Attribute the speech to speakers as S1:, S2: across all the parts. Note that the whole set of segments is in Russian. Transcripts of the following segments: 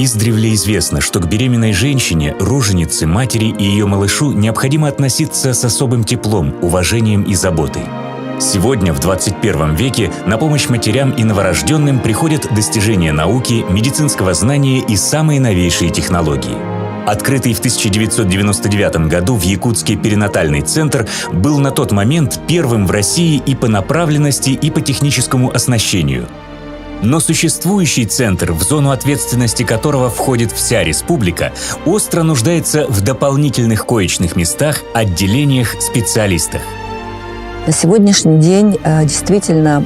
S1: Издревле известно, что к беременной женщине, роженице, матери и ее малышу необходимо относиться с особым теплом, уважением и заботой. Сегодня, в 21 веке, на помощь матерям и новорожденным приходят достижения науки, медицинского знания и самые новейшие технологии. Открытый в 1999 году в Якутске перинатальный центр был на тот момент первым в России и по направленности, и по техническому оснащению. Но существующий центр, в зону ответственности которого входит вся республика, остро нуждается в дополнительных коечных местах, отделениях, специалистах.
S2: На сегодняшний день действительно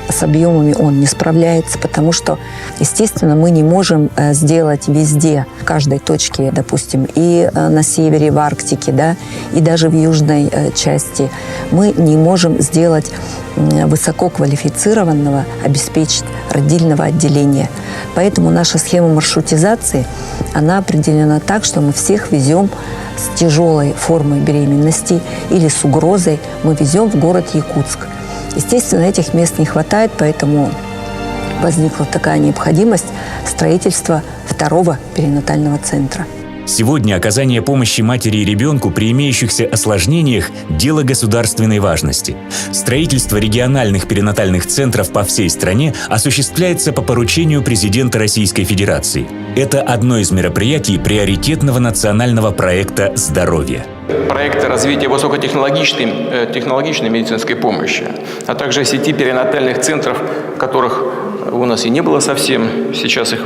S2: с объемами он не справляется, потому что, естественно, мы не можем сделать везде, в каждой точке, допустим, и на севере, в Арктике, да, и даже в южной части. Мы не можем сделать высококвалифицированного, обеспечить родильного отделения. Поэтому наша схема маршрутизации, она определена так, что мы всех везем с тяжелой формой беременности или с угрозой, мы везем в город Якутск. Естественно, этих мест не хватает, поэтому возникла такая необходимость строительства второго перинатального центра.
S1: Сегодня оказание помощи матери и ребенку при имеющихся осложнениях – дело государственной важности. Строительство региональных перинатальных центров по всей стране осуществляется по поручению президента Российской Федерации. Это одно из мероприятий приоритетного национального проекта «Здоровье».
S3: Проекты развития высокотехнологичной медицинской помощи, а также сети перинатальных центров, которых у нас и не было совсем. Сейчас их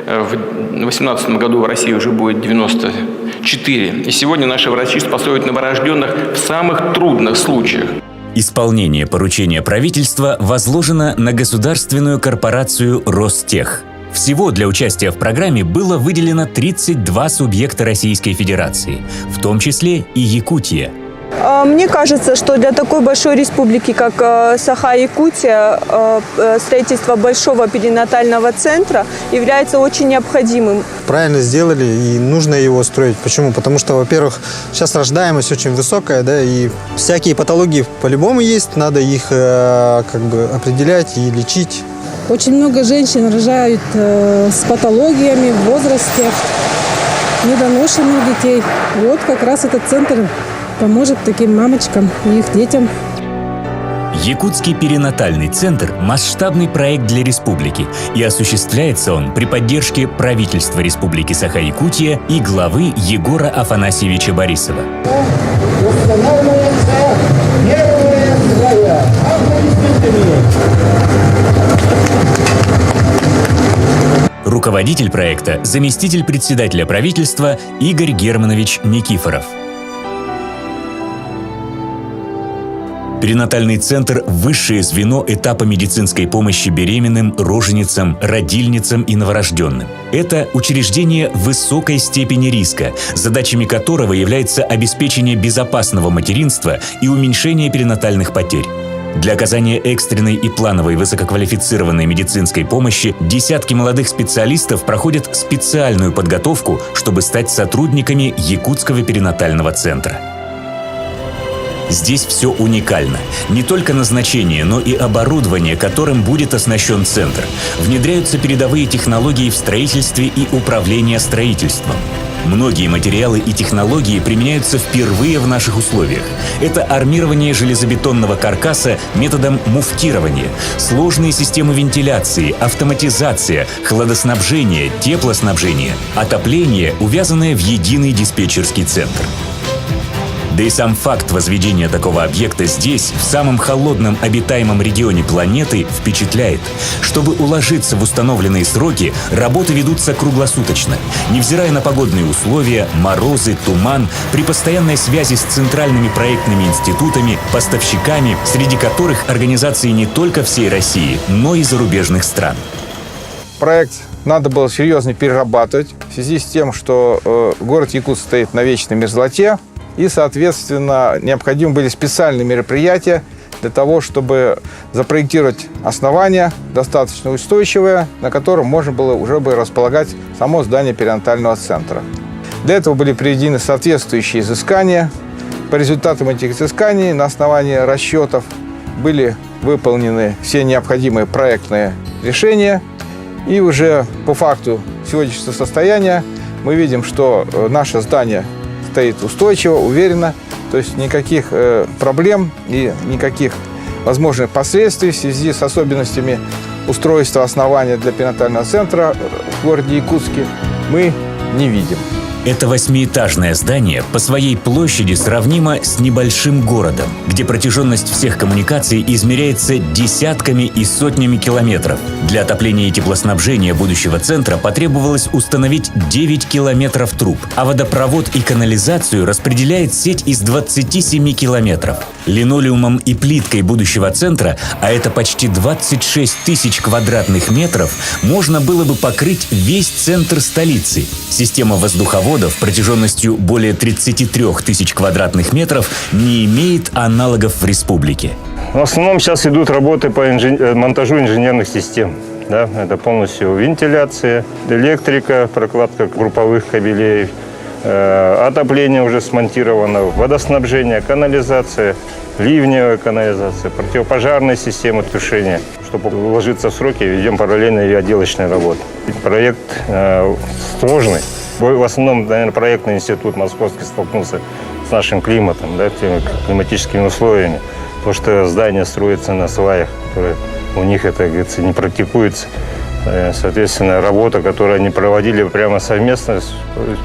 S3: в 2018 году в России уже будет 94. И сегодня наши врачи спасают новорожденных в самых трудных случаях.
S1: Исполнение поручения правительства возложено на государственную корпорацию «Ростех». Всего для участия в программе было выделено 32 субъекта Российской Федерации, в том числе и Якутия.
S4: Мне кажется, что для такой большой республики, как Саха-Якутия, строительство большого перинатального центра является очень необходимым.
S5: Правильно сделали, и нужно его строить. Почему? Потому что, во-первых, сейчас рождаемость очень высокая, да, и всякие патологии по-любому есть, надо их определять и лечить.
S6: Очень много женщин рожают с патологиями в возрасте, недоношенных детей. Вот как раз этот центр поможет таким мамочкам и их детям.
S1: Якутский перинатальный центр – масштабный проект для республики, и осуществляется он при поддержке правительства Республики Саха-Якутия и главы Егора Афанасьевича Борисова. Руководитель проекта – заместитель председателя правительства Игорь Германович Никифоров. Перинатальный центр – высшее звено этапа медицинской помощи беременным, роженицам, родильницам и новорожденным. Это учреждение высокой степени риска, задачами которого является обеспечение безопасного материнства и уменьшение перинатальных потерь. Для оказания экстренной и плановой высококвалифицированной медицинской помощи десятки молодых специалистов проходят специальную подготовку, чтобы стать сотрудниками Якутского перинатального центра. Здесь все уникально. Не только назначение, но и оборудование, которым будет оснащен центр. Внедряются передовые технологии в строительстве и управлении строительством. Многие материалы и технологии применяются впервые в наших условиях. Это армирование железобетонного каркаса методом муфтирования, сложные системы вентиляции, автоматизация, хладоснабжение, теплоснабжение, отопление, увязанное в единый диспетчерский центр. Да и сам факт возведения такого объекта здесь, в самом холодном обитаемом регионе планеты, впечатляет. Чтобы уложиться в установленные сроки, работы ведутся круглосуточно. Невзирая на погодные условия, морозы, туман, при постоянной связи с центральными проектными институтами, поставщиками, среди которых организации не только всей России, но и зарубежных стран.
S7: Проект надо было серьезно перерабатывать в связи с тем, что город Якутск стоит на вечной мерзлоте. И, соответственно, необходимы были специальные мероприятия для того, чтобы запроектировать основание достаточно устойчивое, на котором можно было уже бы располагать само здание перинатального центра. Для этого были проведены соответствующие изыскания. По результатам этих изысканий на основании расчетов были выполнены все необходимые проектные решения. И уже по факту сегодняшнего состояния мы видим, что наше здание стоит устойчиво, уверенно, то есть никаких проблем и никаких возможных последствий в связи с особенностями устройства основания для перинатального центра в городе Якутске мы не видим.
S1: Это 8-этажное здание по своей площади сравнимо с небольшим городом, где протяженность всех коммуникаций измеряется десятками и сотнями километров. Для отопления и теплоснабжения будущего центра потребовалось установить 9 километров труб, а водопровод и канализацию распределяет сеть из 27 километров. Линолеумом и плиткой будущего центра, а это почти 26 тысяч квадратных метров, можно было бы покрыть весь центр столицы. Система воздуховодов протяженностью более 33 тысяч квадратных метров не имеет аналогов в республике.
S8: В основном сейчас идут работы по монтажу инженерных систем. Да? Это полностью вентиляция, электрика, прокладка групповых кабелей, отопление уже смонтировано, водоснабжение, канализация, ливневая канализация, противопожарная система тушения. Чтобы уложиться в сроки, ведем параллельно и отделочные работы. Проект сложный. В основном, наверное, проектный институт московский столкнулся с нашим климатом, да, теми климатическими условиями. Потому что здание строится на сваях, которые у них это, говорится, не практикуется. Соответственно, работа, которую они проводили прямо совместно с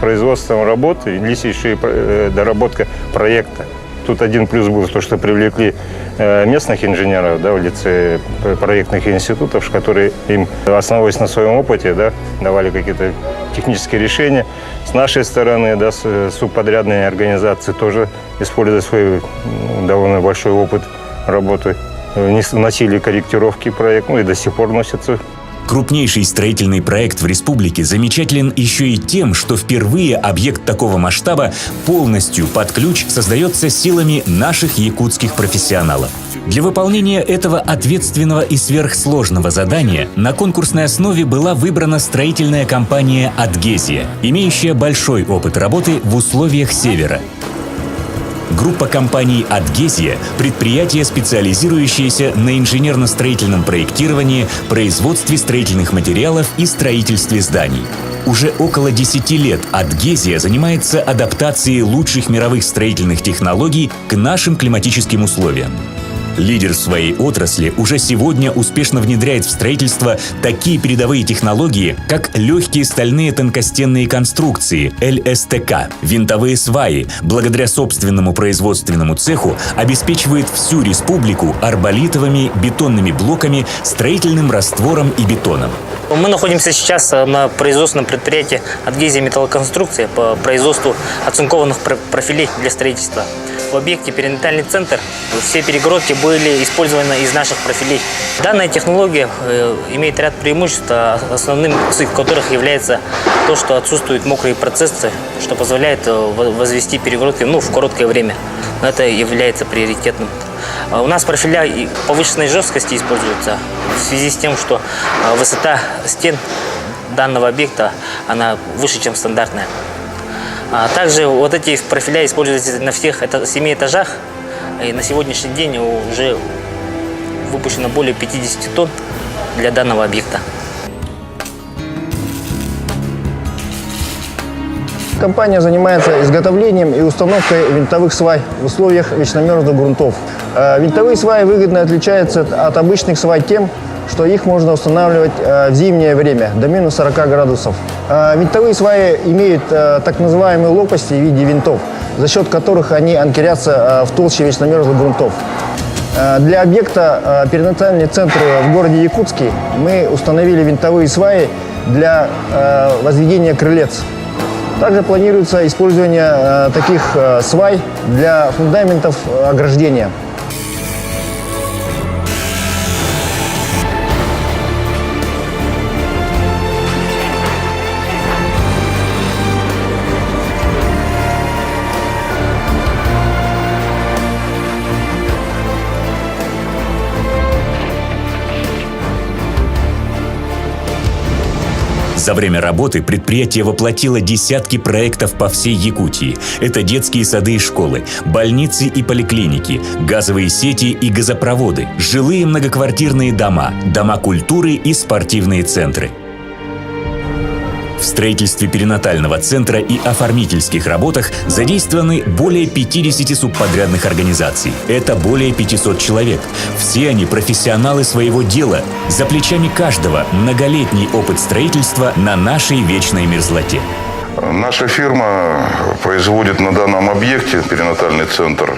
S8: производством работы, велись еще и доработка проекта. Тут один плюс был то, что привлекли местных инженеров, да, в лице проектных институтов, которые им, основываясь на своем опыте, да, давали какие-то технические решения. С нашей стороны, да, субподрядные организации тоже, используя свой довольно большой опыт работы, вносили корректировки проекта, и до сих пор носятся.
S1: Крупнейший строительный проект в республике замечателен еще и тем, что впервые объект такого масштаба полностью под ключ создается силами наших якутских профессионалов. Для выполнения этого ответственного и сверхсложного задания на конкурсной основе была выбрана строительная компания «Адгезия», имеющая большой опыт работы в условиях Севера. Группа компаний «Адгезия» – предприятие, специализирующееся на инженерно-строительном проектировании, производстве строительных материалов и строительстве зданий. Уже около 10 лет «Адгезия» занимается адаптацией лучших мировых строительных технологий к нашим климатическим условиям. Лидер в своей отрасли уже сегодня успешно внедряет в строительство такие передовые технологии, как легкие стальные тонкостенные конструкции ЛСТК, винтовые сваи, благодаря собственному производственному цеху обеспечивает всю республику арболитовыми бетонными блоками, строительным раствором и бетоном.
S9: Мы находимся сейчас на производственном предприятии «Адгезия металлоконструкция» по производству оцинкованных профилей для строительства. В объекте перинатальный центр все перегородки были использованы из наших профилей. Данная технология имеет ряд преимуществ, основным из которых является то, что отсутствуют мокрые процессы, что позволяет возвести перегородки в короткое время. Это является приоритетным. У нас профиля повышенной жесткости используются в связи с тем, что высота стен данного объекта она выше, чем стандартная. Также вот эти профиля используются на всех 7 этажах. И на сегодняшний день уже выпущено более 50 тонн для данного объекта.
S10: Компания занимается изготовлением и установкой винтовых свай в условиях вечномерзлых грунтов. Винтовые сваи выгодно отличаются от обычных свай тем, что их можно устанавливать в зимнее время до минус 40 градусов. Винтовые сваи имеют так называемые лопасти в виде винтов, за счет которых они анкерятся в толще вечномерзлых грунтов. Для объекта перинатальный центр в городе Якутске мы установили винтовые сваи для возведения крылец. Также планируется использование таких свай для фундаментов ограждения.
S1: За время работы предприятие воплотило десятки проектов по всей Якутии. Это детские сады и школы, больницы и поликлиники, газовые сети и газопроводы, жилые многоквартирные дома, дома культуры и спортивные центры. В строительстве перинатального центра и оформительских работах задействованы более 50 субподрядных организаций. Это более 500 человек. Все они профессионалы своего дела. За плечами каждого многолетний опыт строительства на нашей вечной мерзлоте.
S11: Наша фирма производит на данном объекте, перинатальный центр,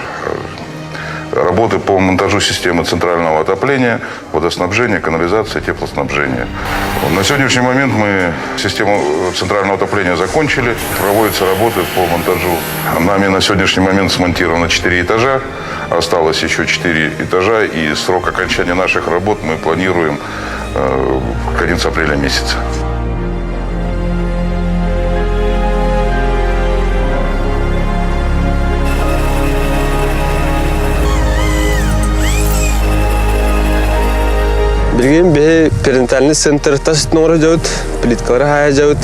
S11: работы по монтажу системы центрального отопления, водоснабжения, канализации, теплоснабжения. На сегодняшний момент мы систему центрального отопления закончили. Проводятся работы по монтажу. Нами на сегодняшний момент смонтировано 4 этажа. Осталось еще 4 этажа. И срок окончания наших работ мы планируем конец апреля месяца.
S12: Билген бе перинатальный центр тасыт нора жаут, плиткалары хая жаут.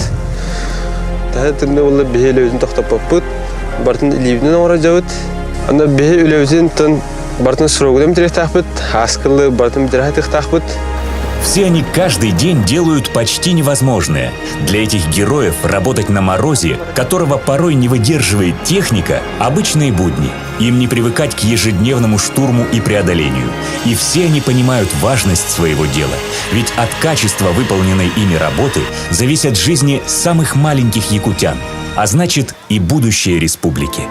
S12: Тахатырны олла бе левзин тоқтапаппыт, бартын ливден нора жаут. Анда бе левзин тын бартын срогудем тирехтахпыт, аскылы бартын тирехтахпыт.
S1: Все они каждый день делают почти невозможное. Для этих героев работать на морозе, которого порой не выдерживает техника, обычные будни. Им не привыкать к ежедневному штурму и преодолению. И все они понимают важность своего дела. Ведь от качества выполненной ими работы зависят жизни самых маленьких якутян, а значит и будущее республики.